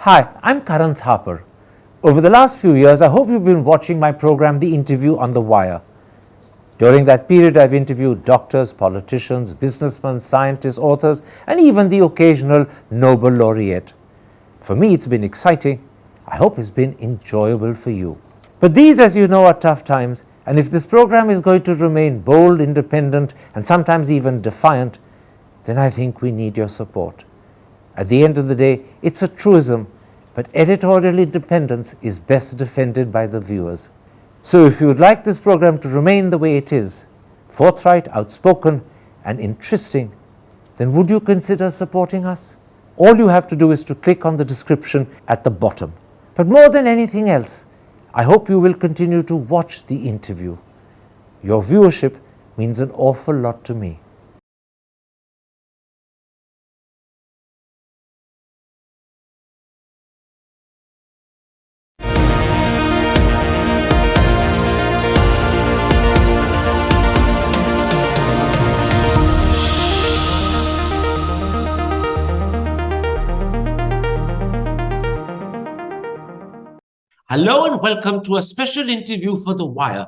Hi, I'm Karan Thapar. Over the last few years, I hope you've been watching my program, The Interview on the Wire. During that period, I've interviewed doctors, politicians, businessmen, scientists, authors, and even the occasional Nobel laureate. For me, it's been exciting. I hope it's been enjoyable for you. But these, as you know, are tough times, and if this program is going to remain bold, independent, and sometimes even defiant, then I think we need your support. At the end of the day, it's a truism, but editorial independence is best defended by the viewers. So if you would like this program to remain the way it is, forthright, outspoken, and interesting, then would you consider supporting us? All you have to do is to click on the description at the bottom. But more than anything else, I hope you will continue to watch the interview. Your viewership means an awful lot to me. Hello and welcome to a special interview for The Wire.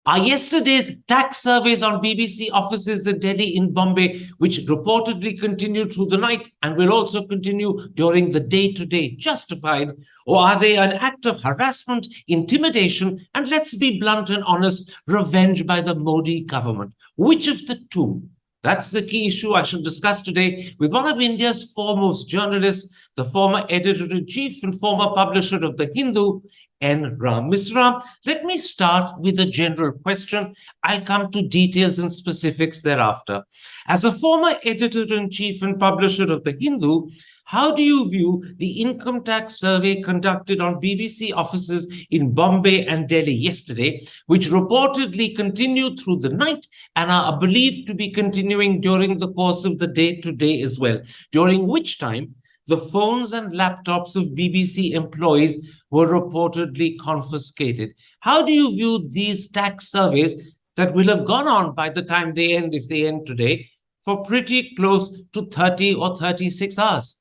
Our yesterday's tax surveys on BBC offices in Delhi in Bombay, which reportedly continued through the night and will also continue during the day-to-day, justified? Or are they an act of harassment, intimidation, and let's be blunt and honest, revenge by the Modi government? Which of the two? That's the key issue I shall discuss today with one of India's foremost journalists, the former editor-in-chief and former publisher of The Hindu, N. Ram. Mr. Ram, let me start with a general question. I'll come to details and specifics thereafter. As a former editor-in-chief and publisher of The Hindu, how do you view the income tax survey conducted on BBC offices in Bombay and Delhi yesterday, which reportedly continued through the night and are believed to be continuing during the course of the day-to-day as well, during which time the phones and laptops of BBC employees were reportedly confiscated? How do you view these tax surveys that will have gone on by the time they end, if they end today, for pretty close to 30 or 36 hours?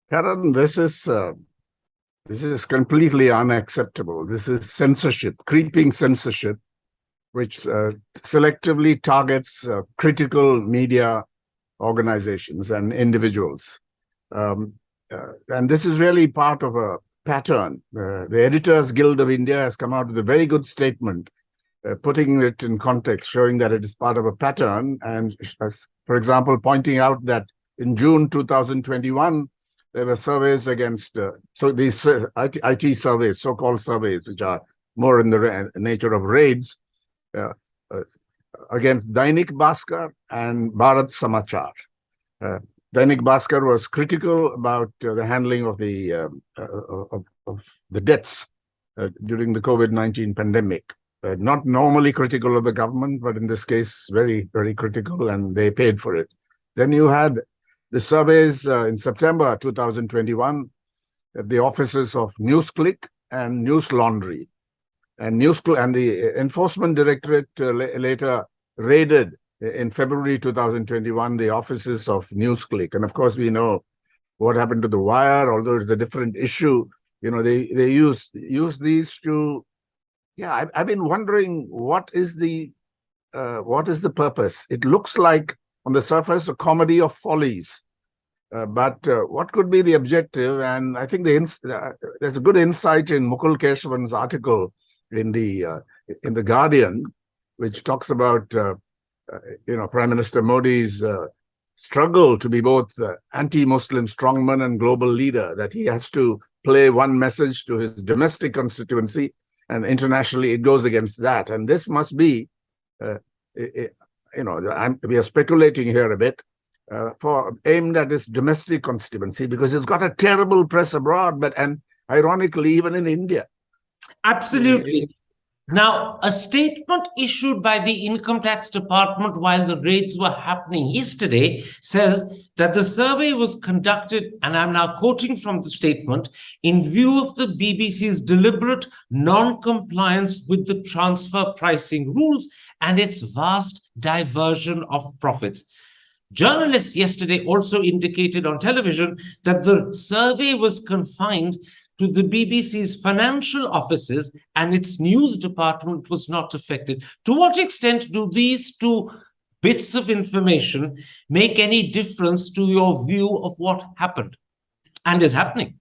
Karan, this is completely unacceptable. This is censorship, creeping censorship, which selectively targets critical media organizations and individuals. And this is really part of a pattern. The Editors Guild of India has come out with a very good statement, putting it in context, showing that it is part of a pattern. And for example, pointing out that in June 2021, there were surveys against, so these IT surveys, so-called surveys, which are more in the nature of raids, against Dainik Bhaskar and Bharat Samachar. Dainik Bhaskar was critical about the handling of the deaths during the COVID-19 pandemic. Not normally critical of the government, but in this case, very, very critical, and they paid for it. Then you had the surveys in September 2021 at the offices of NewsClick and News Laundry. And the Enforcement Directorate later raided in February 2021 the offices of NewsClick. And of course, we know what happened to The Wire, although it's a different issue. You know, they use these to, I've been wondering what is the purpose. It looks like on the surface a comedy of follies, but what could be the objective? And I think there's a good insight in Mukul Keshavan's article in the Guardian, which talks about Prime Minister Modi's struggle to be both anti-Muslim strongman and global leader, that he has to play one message to his domestic constituency, and internationally it goes against that. And this must be, we are speculating here a bit, aimed at his domestic constituency, because it's got a terrible press abroad, and ironically, even in India. Absolutely. Now, a statement issued by the Income Tax Department while the raids were happening yesterday says that the survey was conducted, and I'm now quoting from the statement, in view of the BBC's deliberate non-compliance with the transfer pricing rules and its vast diversion of profits. Journalists yesterday also indicated on television that the survey was confined to the BBC's financial offices and its news department was not affected. To what extent do these two bits of information make any difference to your view of what happened and is happening?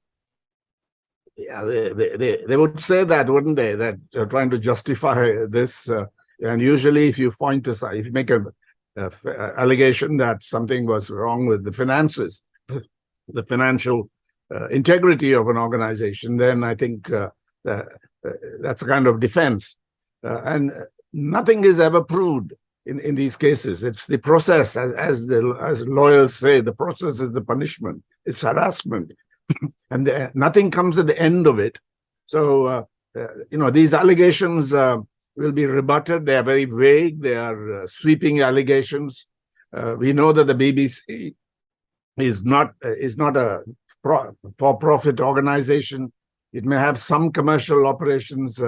Yeah, they would say that, wouldn't they? That trying to justify this. And usually if you if you make a allegation that something was wrong with the finances, the financial integrity of an organization, then I think that's a kind of defense. And nothing is ever proved in these cases. It's the process, as lawyers say, the process is the punishment. It's harassment. And nothing comes at the end of it. So, these allegations will be rebutted. They are very vague. They are sweeping allegations. We know that the BBC is not a for-profit organization. It may have some commercial operations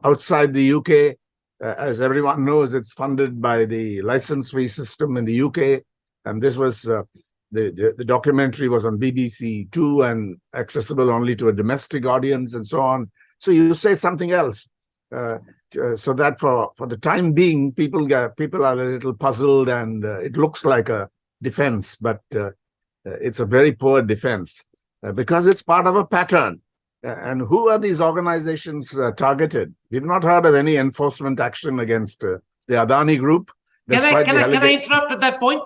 outside the UK. As everyone knows, it's funded by the license fee system in the UK. And this was the documentary was on BBC Two and accessible only to a domestic audience and so on. So you say something else. So that for the time being, people are a little puzzled, and it looks like a defense, but it's a very poor defense because it's part of a pattern. And who are these organizations targeted? We've not heard of any enforcement action against the Adani Group. Can I interrupt at that point?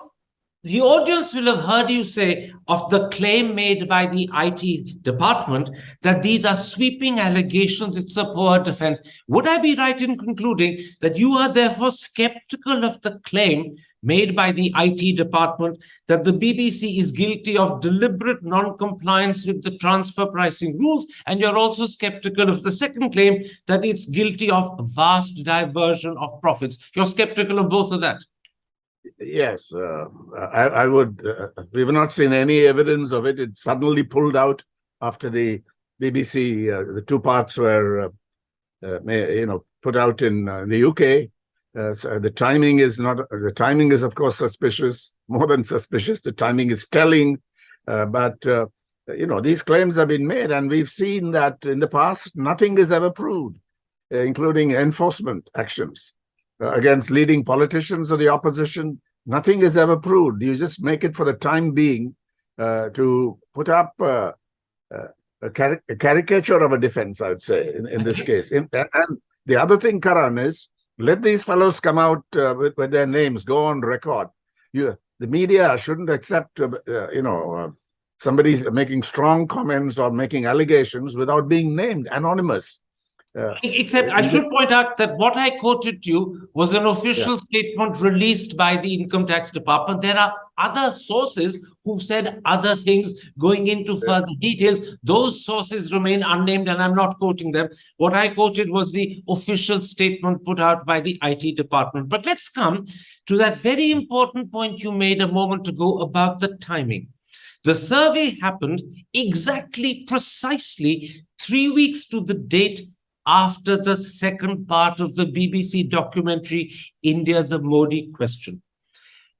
The audience will have heard you say of the claim made by the IT department that these are sweeping allegations, it's a poor defense. Would I be right in concluding that you are therefore skeptical of the claim made by the IT department that the BBC is guilty of deliberate non-compliance with the transfer pricing rules, and you're also skeptical of the second claim that it's guilty of vast diversion of profits? You're skeptical of both of that? Yes, I would. We've not seen any evidence of it. It suddenly pulled out after the BBC, the two parts were, put out in the UK. So the timing is not. The timing is, of course, suspicious. More than suspicious, the timing is telling. But these claims have been made, and we've seen that in the past, nothing is ever proved, including enforcement actions against leading politicians of the opposition. Nothing is ever proved. You just make it for the time being to put up a caricature of a defense, I would say, in this case. And the other thing, Karan, is let these fellows come out with their names, go on record. The media shouldn't accept, somebody making strong comments or making allegations without being named, anonymous. Except I should point out that what I quoted to you was an official statement released by the Income Tax Department. There are other sources who said other things going into further details. Those sources remain unnamed, and I'm not quoting them. What I quoted was the official statement put out by the IT department. But let's come to that very important point you made a moment ago about the timing. The survey happened precisely 3 weeks to the date after the second part of the BBC documentary, India, the Modi Question.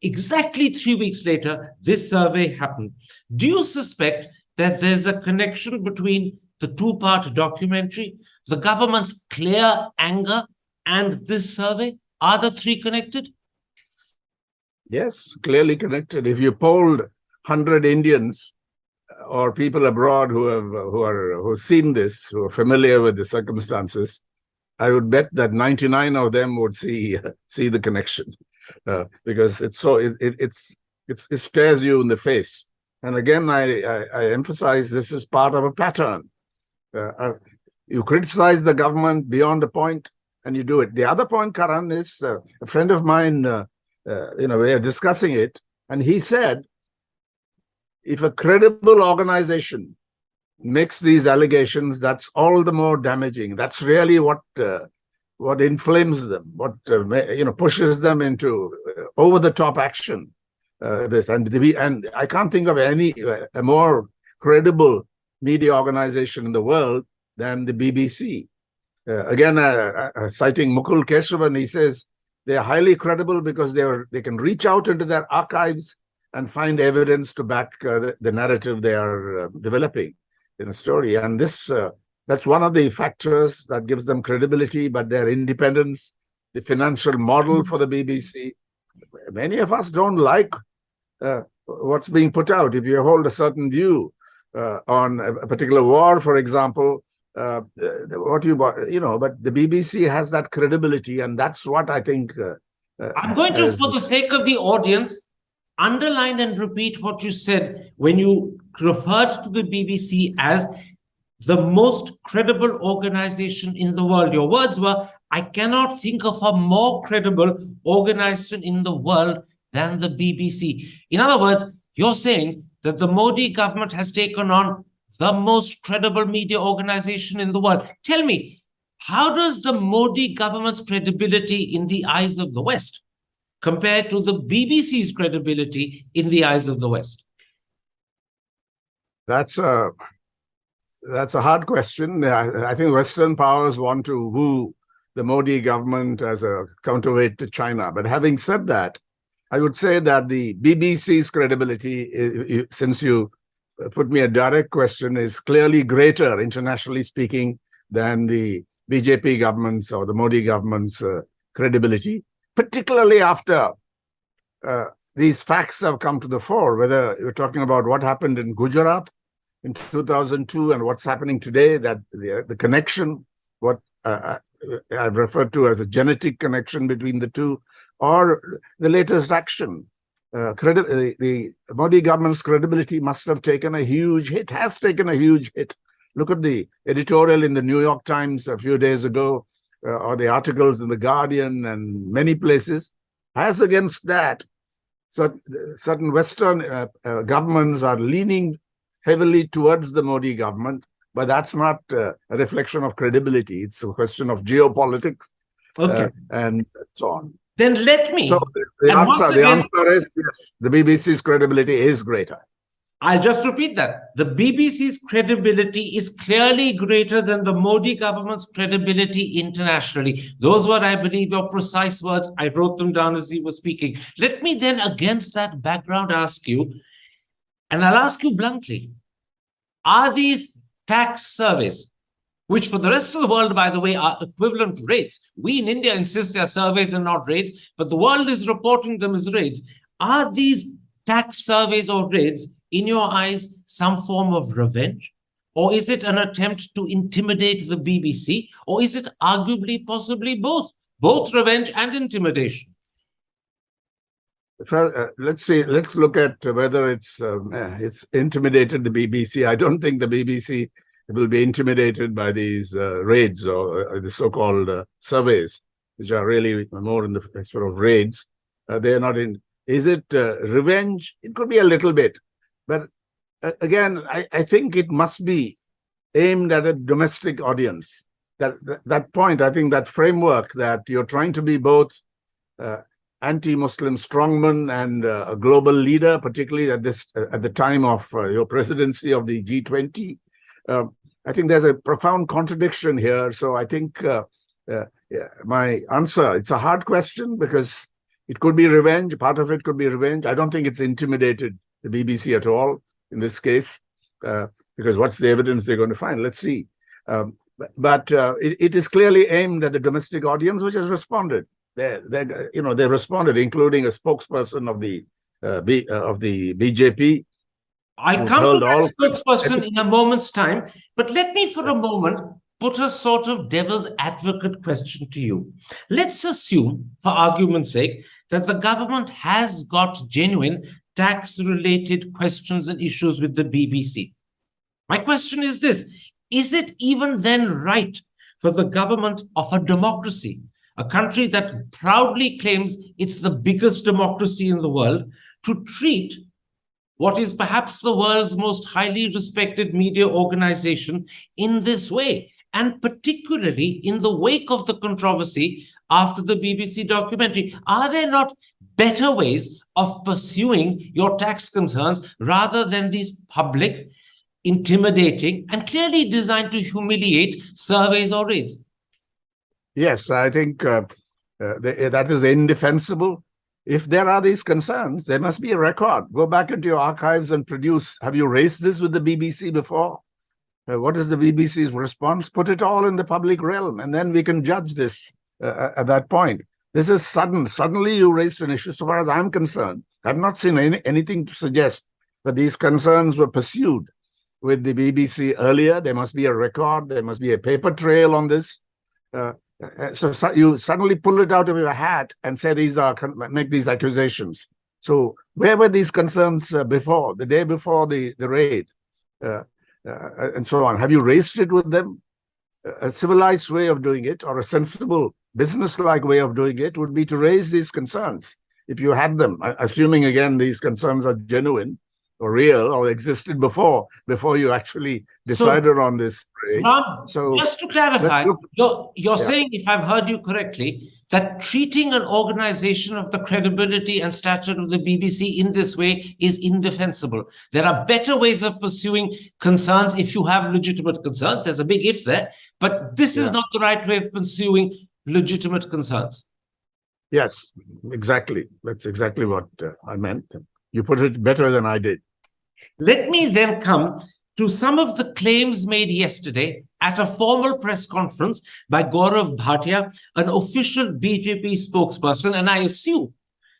Exactly 3 weeks later, this survey happened. Do you suspect that there's a connection between the two-part documentary, the government's clear anger, and this survey? Are the three connected? Yes, clearly connected. If you polled 100 Indians or people abroad who've seen this, who are familiar with the circumstances, I would bet that 99 of them would see the connection, because it stares you in the face. And again, I emphasize this is part of a pattern. You criticize the government beyond a point, and you do it. The other point, Karan, is a friend of mine. We are discussing it, and he said, if a credible organization makes these allegations, that's all the more damaging. That's really what inflames them, what pushes them into over-the-top action. And I can't think of a more credible media organization in the world than the BBC. Again, citing Mukul Keshavan, he says, They are highly credible because they can reach out into their archives and find evidence to back the narrative they are developing in a story. And that's one of the factors that gives them credibility, but their independence, the financial model for the BBC. Many of us don't like what's being put out. If you hold a certain view on a particular war, for example, but the BBC has that credibility, and that's what I think. I'm going to, for the sake of the audience, underline and repeat what you said when you referred to the BBC as the most credible organization in the world. Your words were, I cannot think of a more credible organization in the world than the BBC. In other words, you're saying that the Modi government has taken on the most credible media organization in the world. Tell me, how does the Modi government's credibility in the eyes of the West compare to the BBC's credibility in the eyes of the West? That's a hard question. I think Western powers want to woo the Modi government as a counterweight to China. But having said that, I would say that the BBC's credibility, since you put me a direct question, is clearly greater, internationally speaking, than the BJP government's or the Modi government's credibility, particularly after these facts have come to the fore, whether you're talking about what happened in Gujarat in 2002 and what's happening today, that the connection, what I've referred to as a genetic connection between the two, or the latest action. The Modi government's credibility must have taken a huge hit, has taken a huge hit. Look at the editorial in the New York Times a few days ago, or the articles in The Guardian and many places. As against that, certain Western governments are leaning heavily towards the Modi government, but that's not a reflection of credibility. It's a question of geopolitics and so on. Then let me. So the answer is yes, the BBC's credibility is greater. I'll just repeat that. The BBC's credibility is clearly greater than the Modi government's credibility internationally. Those were, I believe, your precise words. I wrote them down as you were speaking. Let me then, against that background, ask you, and I'll ask you bluntly, are these tax surveys, which for the rest of the world, by the way, are equivalent to raids? We in India insist they are surveys and not raids, but the world is reporting them as raids. Are these tax surveys or raids, in your eyes, some form of revenge? Or is it an attempt to intimidate the BBC? Or is it arguably, possibly both revenge and intimidation? Let's look at whether it's intimidated the BBC. I don't think the BBC will be intimidated by these raids or the so-called surveys, which are really more in the sort of raids. They are not in. Is it revenge? It could be a little bit. But again, I think it must be aimed at a domestic audience. That point, I think that framework that you're trying to be both anti-Muslim strongman and a global leader, particularly at the time of your presidency of the G20. I think there's a profound contradiction here. So I think my answer, it's a hard question because it could be revenge. Part of it could be revenge. I don't think it's intimidated the BBC at all in this case, because what's the evidence they're going to find? Let's see. But it is clearly aimed at the domestic audience, which has responded. They responded, including a spokesperson of the BJP. I'll come to that spokesperson in a moment's time, but let me for a moment put a sort of devil's advocate question to you. Let's assume, for argument's sake, that the government has got genuine tax-related questions and issues with the BBC. My question is this: is it even then right for the government of a democracy, a country that proudly claims it's the biggest democracy in the world, to treat what is perhaps the world's most highly respected media organization in this way, and particularly in the wake of the controversy after the BBC documentary? Are there not better ways of pursuing your tax concerns rather than these public, intimidating, and clearly designed to humiliate surveys or raids? Yes, I think that is indefensible. If there are these concerns, there must be a record. Go back into your archives and produce. Have you raised this with the BBC before? What is the BBC's response? Put it all in the public realm, and then we can judge this at that point. This is sudden. Suddenly you raised an issue. So far as I'm concerned, I've not seen anything to suggest that these concerns were pursued with the BBC earlier. There must be a record. There must be a paper trail on this. So you suddenly pull it out of your hat and say make these accusations. So where were these concerns before, the day before the raid, and so on? Have you raised it with them? A civilized way of doing it, or a sensible business-like way of doing it, would be to raise these concerns if you had them, assuming again these concerns are genuine or real or existed before you actually decided on this raid. Ram, so just to clarify, you're saying, if I've heard you correctly, that treating an organization of the credibility and stature of the BBC in this way is indefensible. There are better ways of pursuing concerns if you have legitimate concerns. There's a big if there, but this is not the right way of pursuing legitimate concerns. Yes, exactly. That's exactly what I meant. You put it better than I did. Let me then come to some of the claims made yesterday at a formal press conference by Govt Bhatia, an official BJP spokesperson, and I assume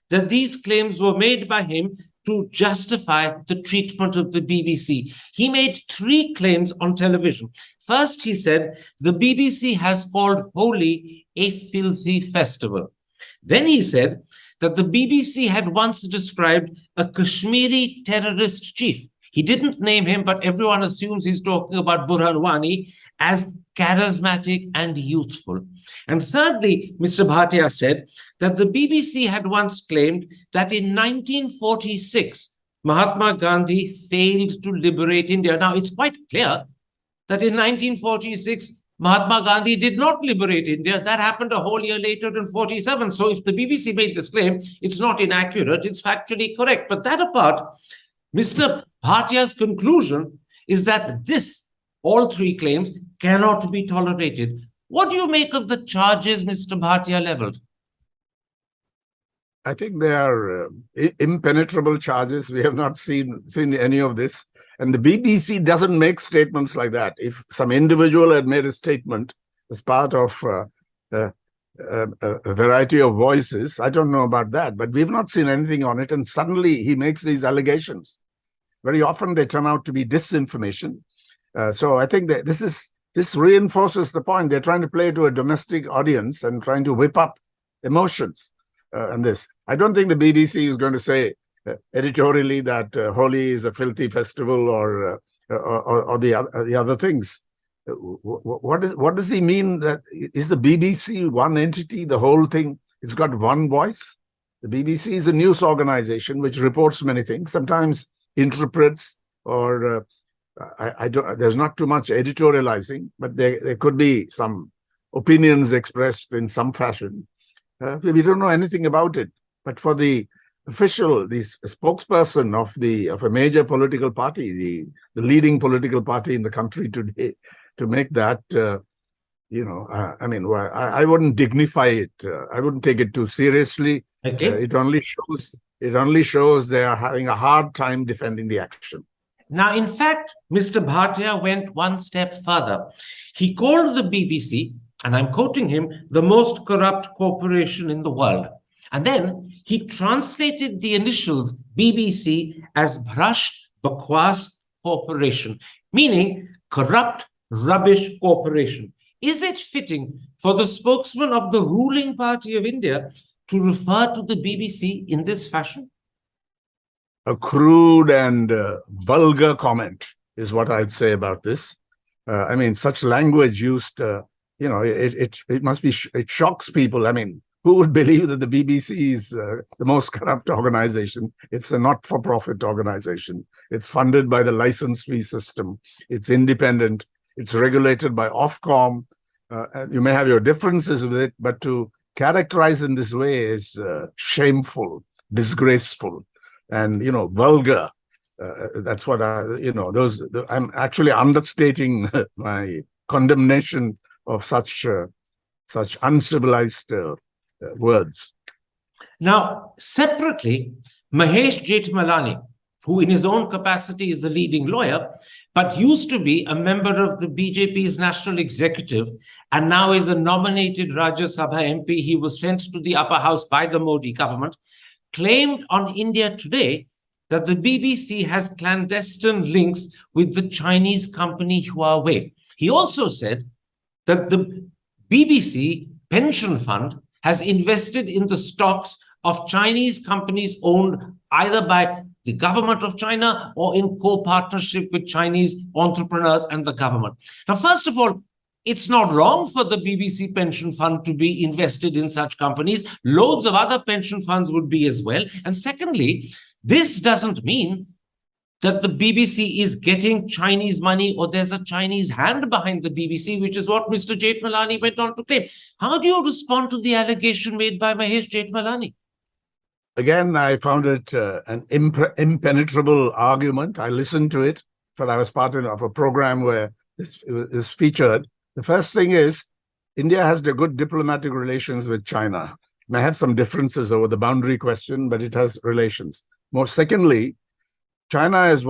that these claims were made by him to justify the treatment of the BBC. He made 3 claims on television. First, he said the BBC has called Holi a filthy festival. Then he said that the BBC had once described a Kashmiri terrorist chief. He didn't name him, but everyone assumes he's talking about Burhan Wani, as charismatic and youthful. And thirdly, Mr. Bhatia said that the BBC had once claimed that in 1946, Mahatma Gandhi failed to liberate India. Now, it's quite clear that in 1946, Mahatma Gandhi did not liberate India. That happened a whole year later in 47. So if the BBC made this claim, it's not inaccurate, it's factually correct. But that apart, Mr. Bhatia's conclusion is that all 3 claims cannot be tolerated. What do you make of the charges Mr. Bhatia leveled? I think they are impenetrable charges. We have not seen any of this. And the BBC doesn't make statements like that. If some individual had made a statement as part of a variety of voices, I don't know about that, but we've not seen anything on it. And suddenly he makes these allegations. Very often they turn out to be disinformation. So I think that this reinforces the point. They're trying to play to a domestic audience and trying to whip up emotions. And this, I don't think the BBC is going to say editorially that Holi is a filthy festival or the other things. What does he mean? That is the BBC one entity, the whole thing? It's got one voice. The BBC is a news organization which reports many things, sometimes interprets, or there's not too much editorializing, but there could be some opinions expressed in some fashion. We don't know anything about it. But for the official, the spokesperson of a major political party, the leading political party in the country today, to make that, I wouldn't dignify it. I wouldn't take it too seriously. Okay. It only shows they are having a hard time defending the action. Now, in fact, Mr. Bhatia went one step further. He called the BBC, and I'm quoting him, the most corrupt corporation in the world. And then he translated the initials BBC as Bhrash Bakwas Corporation, meaning corrupt rubbish corporation. Is it fitting for the spokesman of the ruling party of India to refer to the BBC in this fashion? A crude and vulgar comment is what I'd say about this. Such language used, it shocks people. Who would believe that the BBC is the most corrupt organization? It's a not-for-profit organization. It's funded by the license fee system. It's independent. It's regulated by Ofcom. You may have your differences with it, but to characterize in this way is shameful, disgraceful, and vulgar. That's what I'm actually understating my condemnation of such uncivilized words. Now, separately, Mahesh Jethmalani, who in his own capacity is the leading lawyer, but used to be a member of the BJP's national executive and now is a nominated Rajya Sabha MP. He was sent to the upper house by the Modi government, claimed on India Today that the BBC has clandestine links with the Chinese company Huawei. He also said that the BBC pension fund has invested in the stocks of Chinese companies owned either by the government of China or in co-partnership with Chinese entrepreneurs and the government. Now, first of all, it's not wrong for the BBC pension fund to be invested in such companies. Loads of other pension funds would be as well. And secondly, this doesn't mean that the BBC is getting Chinese money or there's a Chinese hand behind the BBC, which is what Mr. Jethmalani went on to claim. How do you respond to the allegation made by Mahesh Jethmalani? Again, I found it an impenetrable argument. I listened to it, but I was part of a program where this is featured. The first thing is, India has the good diplomatic relations with China. It may have some differences over the boundary question, but it has relations. More secondly, China is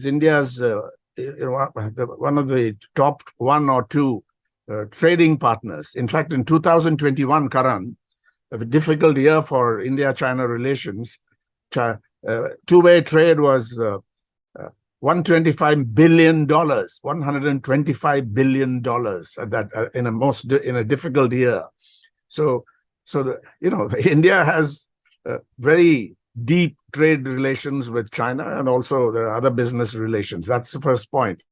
India's one of the top one or two trading partners. In fact, in 2021, Karan, a difficult year for India-China relations, two-way trade was $125 billion, $125 billion at that in a difficult year. So India has very deep trade relations with China, and also there are other business relations. That's the first point.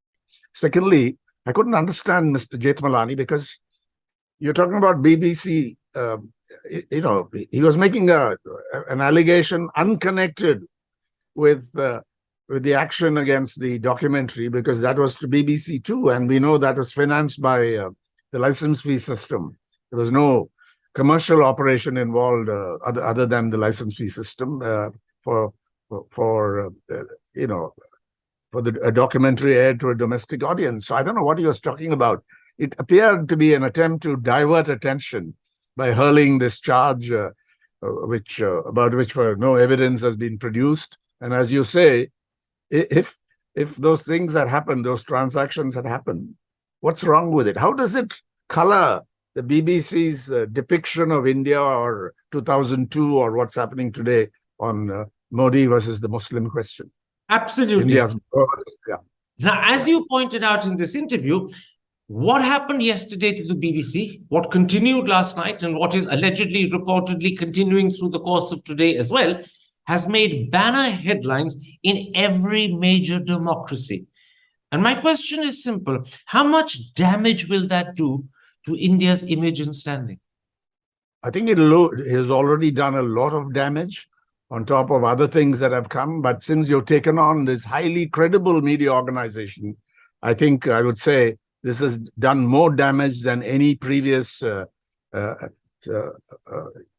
Secondly, I couldn't understand Mr. Jethmalani because you're talking about BBC. He was making an allegation unconnected with the action against the documentary, because that was to BBC too, and we know that was financed by the license fee system. There was no commercial operation involved other than the license fee system for a documentary aired to a domestic audience. So I don't know what he was talking about. It appeared to be an attempt to divert attention by hurling this charge, about which no evidence has been produced. And as you say, if those things had happened, those transactions had happened, what's wrong with it? How does it color the BBC's depiction of India or 2002 or what's happening today on Modi versus the Muslim question? Absolutely. Yeah. Now, as you pointed out in this interview, what happened yesterday to the BBC, what continued last night, and what is allegedly, reportedly continuing through the course of today as well, has made banner headlines in every major democracy. And my question is simple. How much damage will that do to India's image and standing? I think it has already done a lot of damage on top of other things that have come. But since you've taken on this highly credible media organization, I think I would say this has done more damage than any previous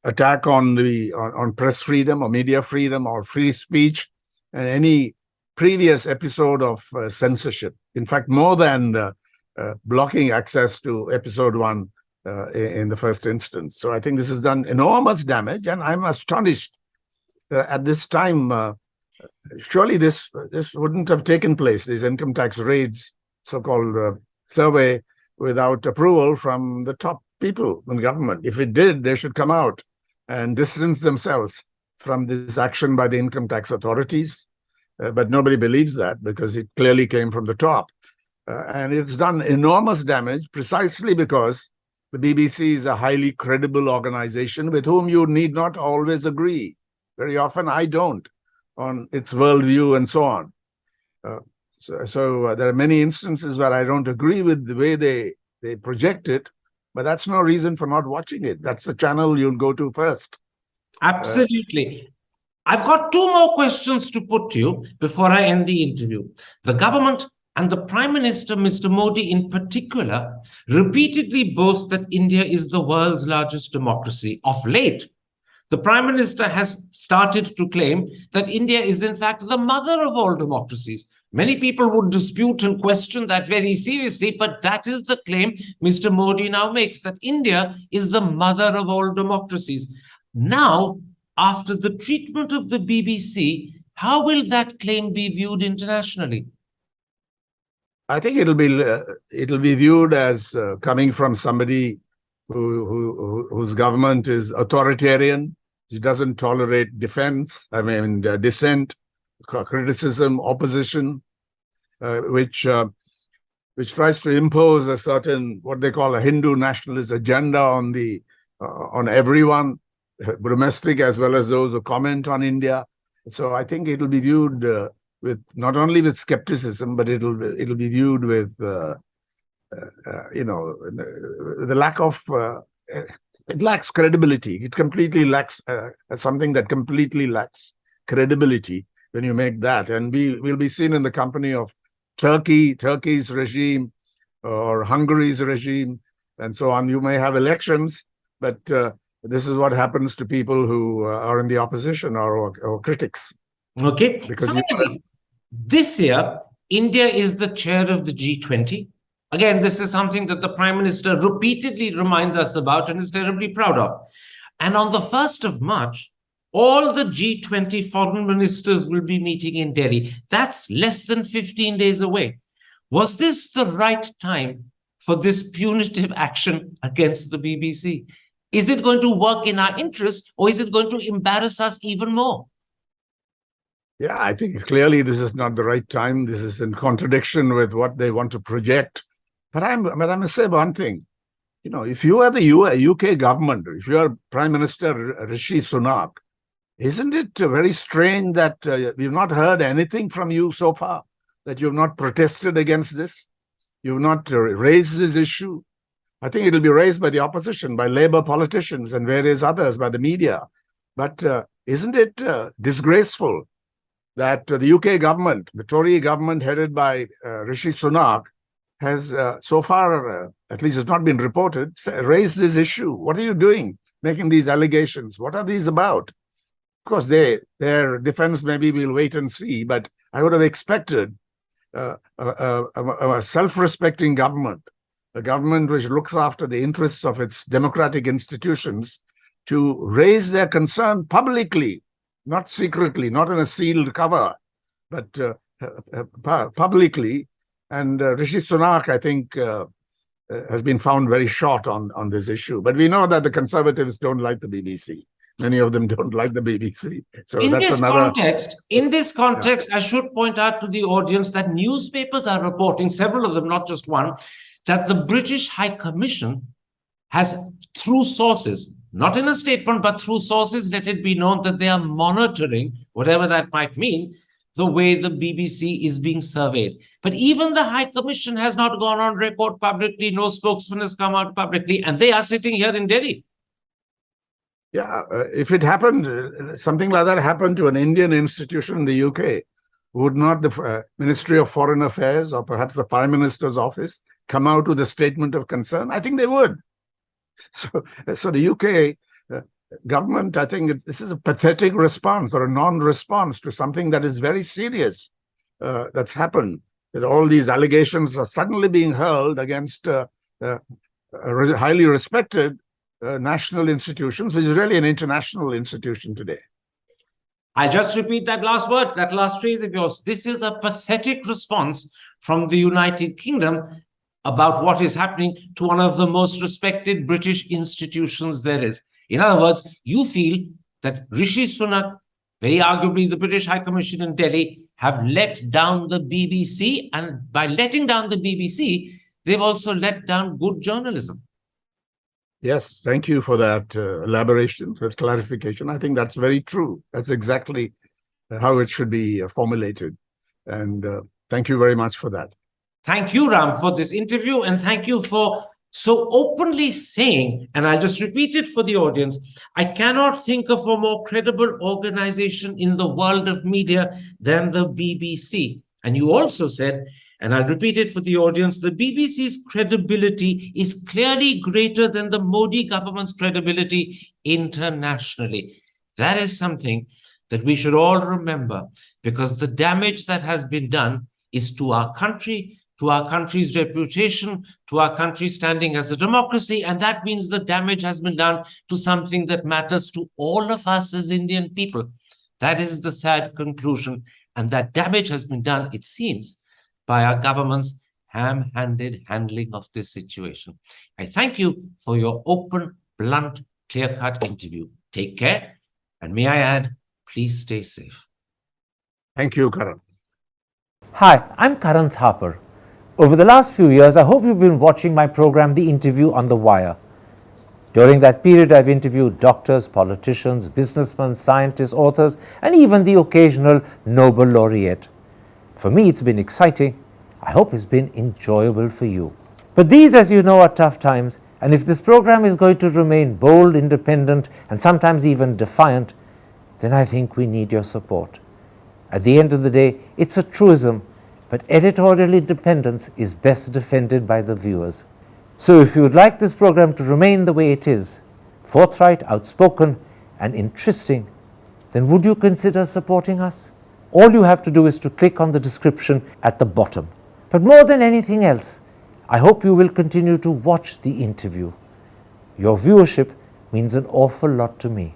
attack on press freedom or media freedom or free speech, and any previous episode of censorship. In fact, more than blocking access to episode 1 in the first instance. So I think this has done enormous damage, and I'm astonished at this time. Surely this wouldn't have taken place, these income tax raids, so-called survey, without approval from the top people in government. If it did, they should come out and distance themselves from this action by the income tax authorities. But nobody believes that because it clearly came from the top. And it's done enormous damage precisely because the BBC is a highly credible organization with whom you need not always agree. Very often I don't, on its worldview and so on. So there are many instances where I don't agree with the way they project it, but that's no reason for not watching it. That's the channel you'll go to first. Absolutely. I've got two more questions to put to you before I end the interview. The government and the Prime Minister, Mr. Modi in particular, repeatedly boast that India is the world's largest democracy. Of late, the Prime Minister has started to claim that India is in fact the mother of all democracies. Many people would dispute and question that very seriously, but that is the claim Mr. Modi now makes, that India is the mother of all democracies. Now, after the treatment of the BBC, how will that claim be viewed internationally? I think it'll be viewed as coming from somebody whose government is authoritarian. He doesn't tolerate dissent, criticism, opposition, which tries to impose a certain, what they call a Hindu nationalist agenda on everyone, domestic as well as those who comment on India. So I think it'll be viewed with not only with skepticism, but it'll be viewed with the lack of it lacks credibility. It completely lacks something that completely lacks credibility when you make that. And we'll be seen in the company of Turkey's regime, or Hungary's regime, and so on. You may have elections, but this is what happens to people who are in the opposition or critics. Okay. Because finally, this year, India is the chair of the G20. Again, this is something that the Prime Minister repeatedly reminds us about and is terribly proud of. And on the 1st of March, all the G20 foreign ministers will be meeting in Delhi. That's less than 15 days away. Was this the right time for this punitive action against the BBC? Is it going to work in our interest, or is it going to embarrass us even more? Yeah, I think clearly this is not the right time. This is in contradiction with what they want to project. But I must say one thing. If you are the UK government, if you are Prime Minister Rishi Sunak, isn't it very strange that we've not heard anything from you so far, that you've not protested against this? You've not raised this issue? I think it'll be raised by the opposition, by Labour politicians and various others, by the media. But isn't it disgraceful that the UK government, the Tory government headed by Rishi Sunak, has so far, at least it's not been reported, raised this issue? What are you doing, making these allegations? What are these about? Of course, their defense, maybe we'll wait and see, but I would have expected a self-respecting government, a government which looks after the interests of its democratic institutions, to raise their concern publicly, not secretly, not in a sealed cover, but publicly. And Rishi Sunak, I think, has been found very short on this issue. But we know that the Conservatives don't like the BBC. Many of them don't like the BBC. So in that's In this context, I should point out to the audience that newspapers are reporting, several of them, not just one, that the British High Commission has, through sources, not in a statement, but through sources, let it be known that they are monitoring, whatever that might mean, the way the BBC is being surveyed. But even the High Commission has not gone on record publicly. No spokesman has come out publicly, and they are sitting here in Delhi. Yeah, if it happened, something like that happened to an Indian institution in the UK, would not the Ministry of Foreign Affairs or perhaps the Prime Minister's office come out with a statement of concern? I think they would. So the UK government, I think this is a pathetic response or a non-response to something that is very serious that's happened. That all these allegations are suddenly being hurled against highly respected national institutions, which is really an international institution today. I just repeat that last word, that last phrase of yours. This is a pathetic response from the United Kingdom about what is happening to one of the most respected British institutions there is. In other words, you feel that Rishi Sunak, very arguably the British High Commission in Delhi, have let down the BBC, and by letting down the BBC, they've also let down good journalism. Yes, thank you for that elaboration, that clarification. I think that's very true. That's exactly how it should be formulated. And thank you very much for that. Thank you, Ram, for this interview, and thank you for so openly saying, and I'll just repeat it for the audience, I cannot think of a more credible organization in the world of media than the BBC. And you also said, and I'll repeat it for the audience, the BBC's credibility is clearly greater than the Modi government's credibility internationally. That is something that we should all remember, because the damage that has been done is to our country, to our country's reputation, to our country standing as a democracy. And that means the damage has been done to something that matters to all of us as Indian people. That is the sad conclusion. And that damage has been done, it seems, by our government's ham-handed handling of this situation. I thank you for your open, blunt, clear-cut interview. Take care. And may I add, please stay safe. Thank you, Karan. Hi, I'm Karan Thapar. Over the last few years, I hope you've been watching my program, The Interview on the Wire. During that period, I've interviewed doctors, politicians, businessmen, scientists, authors, and even the occasional Nobel laureate. For me, it's been exciting. I hope it's been enjoyable for you. But these, as you know, are tough times, and if this program is going to remain bold, independent, and sometimes even defiant, then I think we need your support. At the end of the day, it's a truism, but editorial independence is best defended by the viewers. So if you would like this program to remain the way it is, forthright, outspoken, and interesting, then would you consider supporting us? All you have to do is to click on the description at the bottom. But more than anything else, I hope you will continue to watch the interview. Your viewership means an awful lot to me.